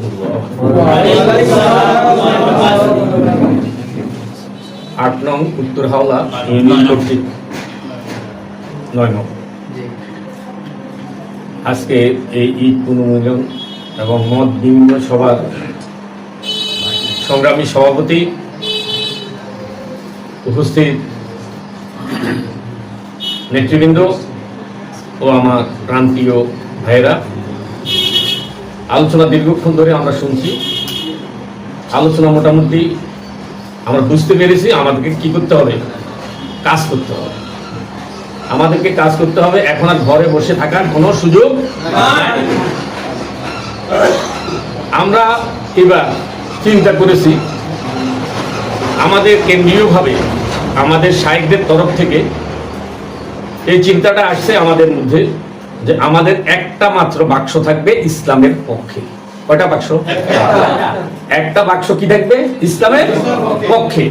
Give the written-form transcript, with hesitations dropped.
রহমতুল্লাহ। 8 নং উত্তর হাওলা ইউনিয়ন কর্তৃক 9 নং। আজকে এই ঈদ পুনর্মিলন এবং মত বিনিময় সভার সংগ্রামী সভাপতি, উপস্থিত নেতৃবৃন্দ ও আমার প্রান্তীয় ভাইয়েরা, আলোচনা দীর্ঘক্ষণ ধরে আমরা শুনছি। আলোচনা মোটামুটি আমরা বুঝতে পেরেছি আমাদেরকে কি করতে হবে, কাজ করতে হবে। আমাদেরকে কাজ করতে হবে, এখন আর ঘরে বসে থাকার কোনো সুযোগ নাই। আমরা এবার চিন্তা করেছি, আমাদের কেন্দ্রীয়ভাবে আমাদের শায়েখদের তরফ থেকে এই চিন্তাটা আসছে আমাদের মধ্যে যে আমাদের একটা মাত্র বাক্স থাকবে ইসলামের পক্ষে। কয়টা বাক্স? একটা বাক্স কি থাকবে? ইসলামের পক্ষে।